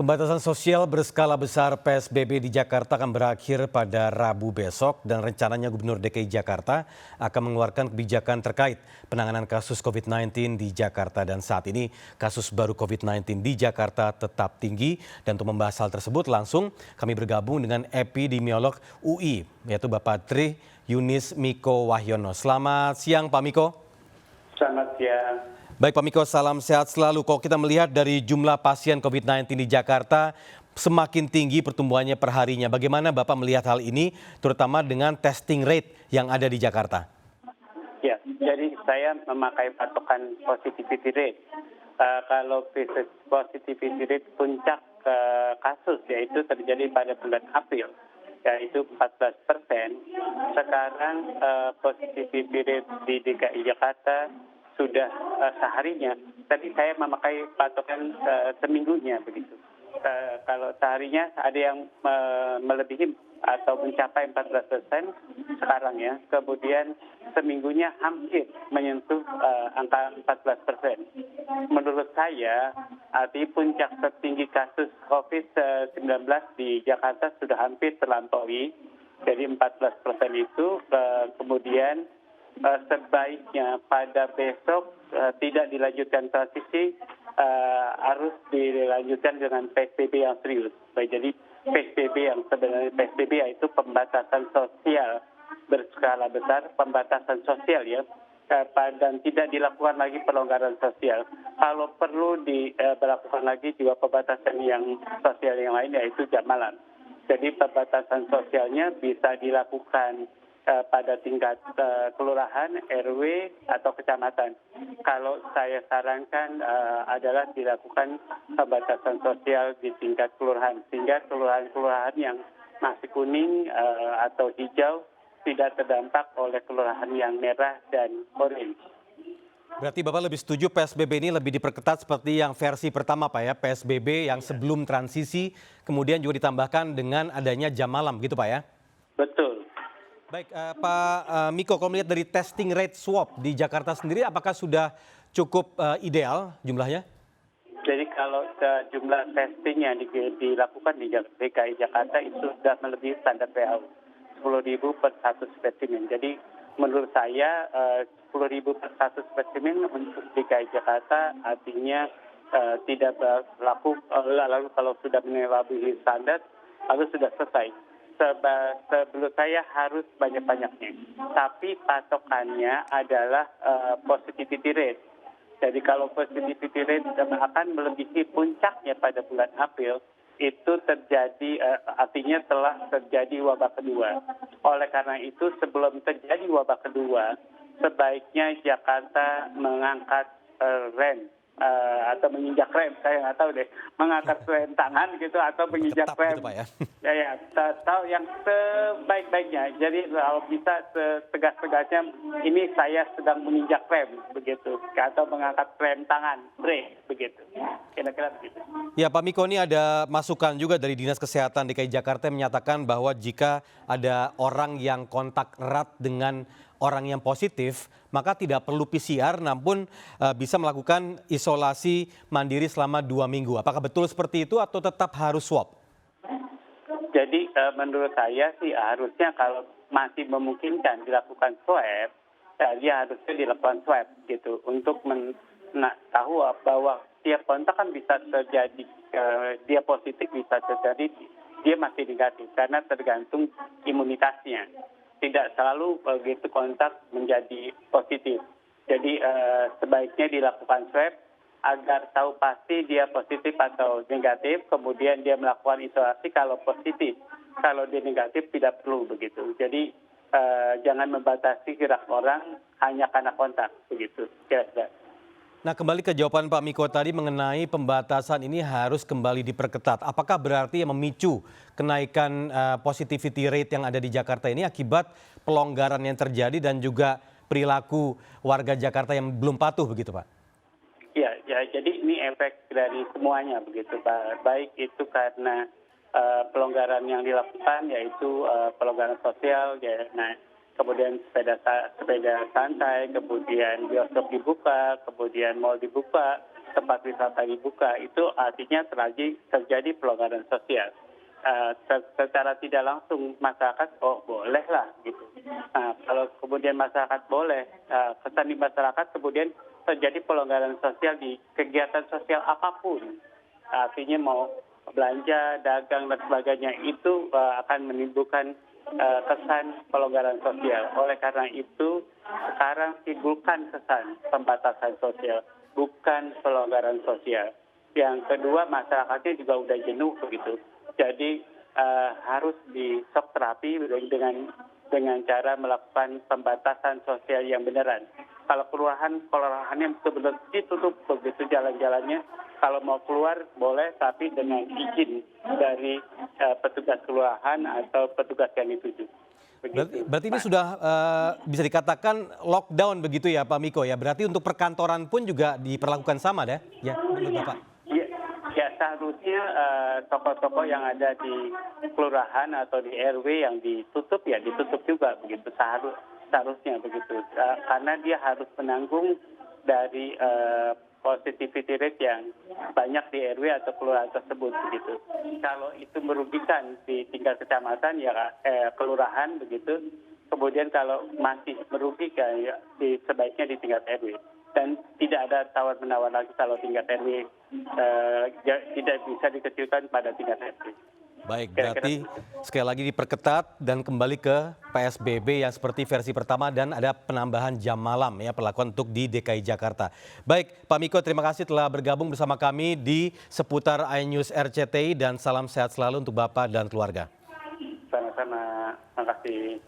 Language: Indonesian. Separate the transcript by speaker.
Speaker 1: Pembatasan sosial berskala besar PSBB di Jakarta akan berakhir pada Rabu besok dan rencananya Gubernur DKI Jakarta akan mengeluarkan kebijakan terkait penanganan kasus COVID-19 di Jakarta. Dan saat ini kasus baru COVID-19 di Jakarta tetap tinggi dan untuk membahas hal tersebut langsung kami bergabung dengan epidemiolog UI yaitu Bapak Tri Yunis Miko Wahyono. Selamat siang Pak Miko.
Speaker 2: Selamat siang.
Speaker 1: Baik Pak Miko, salam sehat selalu. Kalau kita melihat dari jumlah pasien COVID-19 di Jakarta semakin tinggi pertumbuhannya per harinya. Bagaimana Bapak melihat hal ini, terutama dengan testing rate yang ada di Jakarta?
Speaker 2: Ya, jadi saya memakai patokan positivity rate. Kalau positivity rate puncak kasus yaitu terjadi pada bulan April, yaitu 14%. Sekarang positivity rate di DKI Jakarta sudah seharinya. Tadi saya memakai patokan seminggunya begitu. Kalau seharinya ada yang melebihi atau mencapai 14% sekarang ya. Kemudian seminggunya hampir menyentuh angka 14%. Menurut saya, arti puncak tertinggi kasus COVID-19 di Jakarta sudah hampir terlampaui. Jadi 14% itu kemudian sebaiknya pada besok tidak dilanjutkan transisi, harus dilanjutkan dengan PSBB yang serius. Baik, jadi PSBB yang sebenarnya PSBB yaitu pembatasan sosial berskala besar, pembatasan sosial ya, dan tidak dilakukan lagi pelonggaran sosial. Kalau perlu dilakukan lagi juga pembatasan yang sosial yang lain yaitu jam malam. Jadi pembatasan sosialnya bisa dilakukan pada tingkat kelurahan, RW, atau kecamatan. Kalau saya sarankan adalah dilakukan pembatasan sosial di tingkat kelurahan, sehingga kelurahan-kelurahan yang masih kuning atau hijau tidak terdampak oleh kelurahan yang merah dan orange.
Speaker 1: Berarti Bapak lebih setuju PSBB ini lebih diperketat seperti yang versi pertama Pak ya, PSBB yang sebelum transisi, kemudian juga ditambahkan dengan adanya jam malam gitu Pak ya?
Speaker 2: Betul.
Speaker 1: Baik, Pak Miko, kalau melihat dari testing rate swab di Jakarta sendiri, apakah sudah cukup ideal jumlahnya?
Speaker 2: Jadi kalau jumlah testing yang dilakukan di DKI Jakarta itu sudah melebihi standar WHO, 10.000 per satu spesimen. Jadi menurut saya 10.000 per satu spesimen untuk DKI Jakarta artinya tidak berlaku, lalu kalau sudah melebihi standar, lalu sudah selesai. Sebelum saya harus banyak-banyaknya. Tapi patokannya adalah positivity rate. Jadi kalau positivity rate akan melebihi puncaknya pada bulan April, itu terjadi, artinya telah terjadi wabah kedua. Oleh karena itu sebelum terjadi wabah kedua, sebaiknya Jakarta mengangkat rem. Atau menginjak rem, saya nggak tahu deh, mengangkat rem tangan gitu atau menginjak rem,
Speaker 1: gitu, Pak,
Speaker 2: ya tahu yang sebaik-baiknya. Jadi kalau bisa setegas-tegasnya, ini saya sedang menginjak rem begitu, atau mengangkat rem tangan, brake begitu, kira-kira begitu.
Speaker 1: Ya Pak Miko, ini ada masukan juga dari Dinas Kesehatan DKI Jakarta yang menyatakan bahwa jika ada orang yang kontak erat dengan orang yang positif, maka tidak perlu PCR namun bisa melakukan isolasi mandiri selama 2 minggu. Apakah betul seperti itu atau tetap harus swab?
Speaker 2: Jadi menurut saya sih harusnya kalau masih memungkinkan dilakukan swab, dia harusnya dilakukan swab gitu untuk tahu bahwa tiap kontak kan bisa terjadi, dia positif bisa terjadi, dia masih negatif karena tergantung imunitasnya. Tidak selalu begitu kontak menjadi positif. Jadi sebaiknya dilakukan swab agar tahu pasti dia positif atau negatif, kemudian dia melakukan isolasi kalau positif. Kalau dia negatif tidak perlu begitu. Jadi jangan membatasi gerak orang hanya karena kontak begitu. Kira-kira.
Speaker 1: Nah, kembali ke jawaban Pak Miko tadi mengenai pembatasan ini harus kembali diperketat. Apakah berarti yang memicu kenaikan positivity rate yang ada di Jakarta ini akibat pelonggaran yang terjadi dan juga perilaku warga Jakarta yang belum patuh begitu Pak?
Speaker 2: Ya, jadi ini efek dari semuanya begitu Pak. Baik itu karena pelonggaran yang dilakukan yaitu pelonggaran sosial, ya, nah kemudian sepeda santai, kemudian bioskop dibuka, kemudian mal dibuka, tempat wisata dibuka, itu artinya terjadi pelonggaran sosial. Secara tidak langsung masyarakat bolehlah gitu. Kalau kemudian masyarakat boleh, kesan di masyarakat kemudian terjadi pelonggaran sosial di kegiatan sosial apapun. Artinya mau belanja, dagang dan sebagainya itu akan menimbulkan kesan pelonggaran sosial. Oleh karena itu sekarang timbulkan kesan pembatasan sosial, bukan pelonggaran sosial. Yang kedua, masyarakatnya juga udah jenuh begitu. Jadi harus di shock terapi dengan cara melakukan pembatasan sosial yang beneran. Kalau kelurahannya betul-betul ditutup begitu jalan-jalannya. Kalau mau keluar boleh, tapi dengan izin dari petugas kelurahan atau petugas yang dituju.
Speaker 1: Berarti ini sudah bisa dikatakan lockdown begitu ya Pak Miko ya. Berarti untuk perkantoran pun juga diperlakukan sama ya menurut Bapak?
Speaker 2: Ya seharusnya toko-toko yang ada di kelurahan atau di RW yang ditutup ya ditutup juga begitu, seharusnya begitu, karena dia harus menanggung dari positivity rate yang banyak di RW atau kelurahan tersebut begitu. Kalau itu merugikan di tingkat kecamatan ya kelurahan begitu. Kemudian kalau masih merugikan ya sebaiknya di tingkat RW. Dan tidak ada tawar-menawar lagi kalau tingkat RW tidak bisa dikecilkan pada tingkat RW.
Speaker 1: Baik, berarti sekali lagi diperketat dan kembali ke PSBB yang seperti versi pertama dan ada penambahan jam malam ya perlakuan untuk di DKI Jakarta. Baik, Pak Miko terima kasih telah bergabung bersama kami di seputar iNews RCTI dan salam sehat selalu untuk Bapak dan keluarga.
Speaker 2: Sama-sama, terima kasih.